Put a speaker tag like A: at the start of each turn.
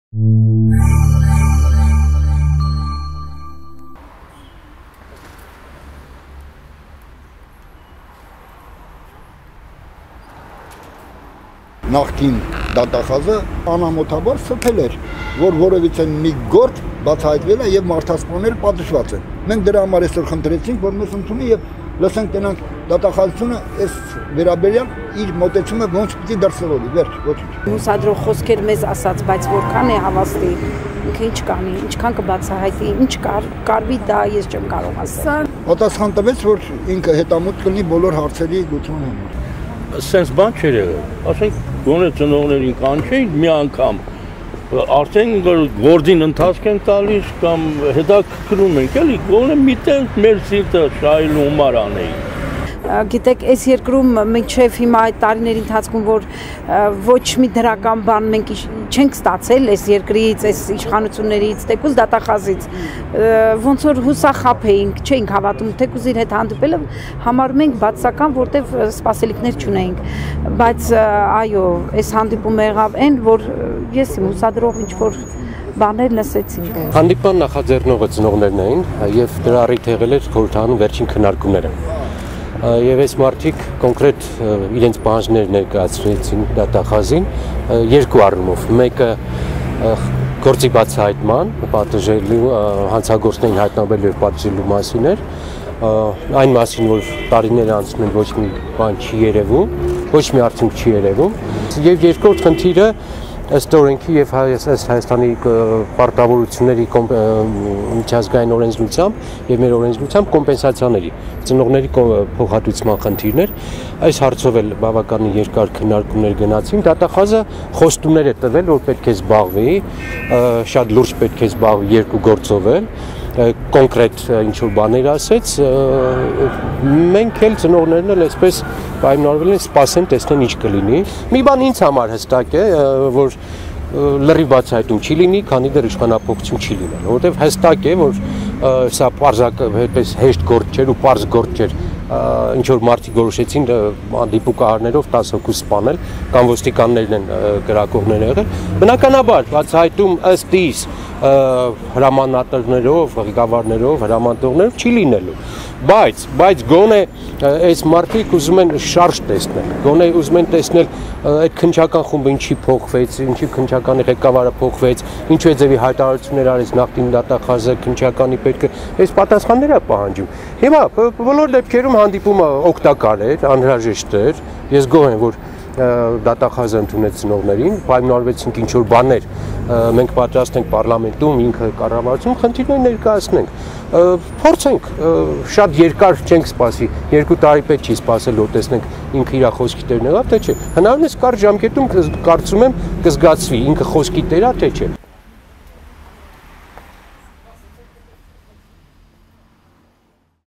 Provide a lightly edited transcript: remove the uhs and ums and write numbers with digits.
A: Նախկին դատախազը անամոթաբար սփել էր, որ որևիցե մի գործ բացահայտվել է եւ մարդասպանել պատժված են։ Մենք դրա համար այսօր խնդրեցինք, որ մեզ ընդունի եւ լսենք տնանք դատախազությունը այս վերաբերյալ իր մոտեցումը ոնց պիտի դրսևորի, վերջ, ոչինչ։
B: Մուսադրող խոսքեր մեզ ասած, բայց որքան է հավաստի, ինքը ինչ կանի, ինչքան կբացահայտի, ինչ կարվի դա ես չեմ կարող ասել։
A: Պատասխան տվեց, որ ինքը հետամուտ կլինի բոլոր հարցերի լուծման համար։
C: Սենց բան չէր եղել, ասենք գոնե ծնողներին կանչեին մի անգամ, արդեն գործին ընթացք են տալիս կամ հետաքրքրում ենք, էլի գոնե միտեղ մեր սիրտը շահելու համար անեին։
B: Գիտեք, այս երկրում մինչև հիմա այդ տարիների ընթացքում, որ ոչ մի դրական բան մենք չենք ստացել այս երկրից, այս իշխանություններից, թեկուզ դատախազից, ոնց որ հուսախաբ էինք, չէինք հավատում, թեկուզ իր հետ հանդիպելը համարում ենք բացական, որտեվ սպասելիքներ չունեինք, բայց այո, այս հանդիպումը եղավ այն, որ ես իմ հուսադրող ինչ-որ բաներ լսեցինք։
D: Հանդիպման նախաձեռնողը ծնողներն էին եւ դրա առիթ եղել էր խորհրդարանում վերջին քննարկումները։ Եվ այս մարդիկ կոնկրետ իրենց պահանջներ ներկայացրեցին դատախազին երկու առումով։ Մեկը գործի բացահայտման, պատժելու հանցագործներին հայտնաբերելու եւ պատժելու մասին էր, այն մասին, որ տարիներ անցնում են ոչ մի բան չի երևում, ոչ մի արդյունք չի երևում, եւ երկրորդ խնդիրը ըստ օրենքի եւ Հայաստանի պարտավորությունների միջազգային օրենսդրությամբ եւ մեր օրենսդրությամբ կոմպենսացիաների ծնողների փոխհատուցման խնդիրներ այս հարցով էլ բավականին երկար քննարկումներ գնացին դատախազը խոստումներ է տվել որ պետք է զբաղվի շատ լուրջ պետք է զբաղվի երկու գործով էլ կոնկրետ ինչ-որ բաներ ասեց մենք էլ ծնողներն էլ այսպես պայմանավորվել են սպասեն տեսնեն ինչ կլինի մի բան ինձ համար հստակ է որ լրիվ բացահայտում չի լինի քանի դեռ իշխանափոխություն չի լինել որովհետև հստակ է որ սա պարզապես հեշտ գործ չէր ու պարզ գործ չէր ինչ որ մարդիկ որոշեցին դիպուկահարներով 10 հոգու սպանել կամ ոստիկաններն են գրակողները եղել բնականաբար բացահայտում ըստ իս հրամանատարներով, ղեկավարներով, հրամանատողներով չի լինելու, բայց գոնե այս մարդիկ ուզում են շարժ տեսնել, գոնե ուզում են տեսնել այդ քննչական խումբը ինչի փոխվեց, ինչի քննչականի ղեկավարը փոխվեց, ինչու է ձևի հայտարարություններ արեց նախկին դատախազը քննչականի պետք է, այս պատասխաններ է պահանջում։ Հիմա բոլոր դեպքերում հանդիպումը օգտակար էր, անհրաժեշտ էր, ես գոհ եմ, որ դատախազը ընդունեց ծնողներին, պայմանավորվեցինք ինչ-որ բաներ մենք պատրաստ ենք պարլամենտում, ինքը կառավարություն խնդիրներ ներկայացնենք, փորձենք, շատ երկար չենք սպասի, 2 տարի պետք չի սպասել, որ տեսնենք ինքը իր խոսքի տերն եղավ, թե չէ, հնարավորինս կարճ ժամկետում կարծում եմ կզգացվի, ինքը խոսքի տեր է, թե չէ,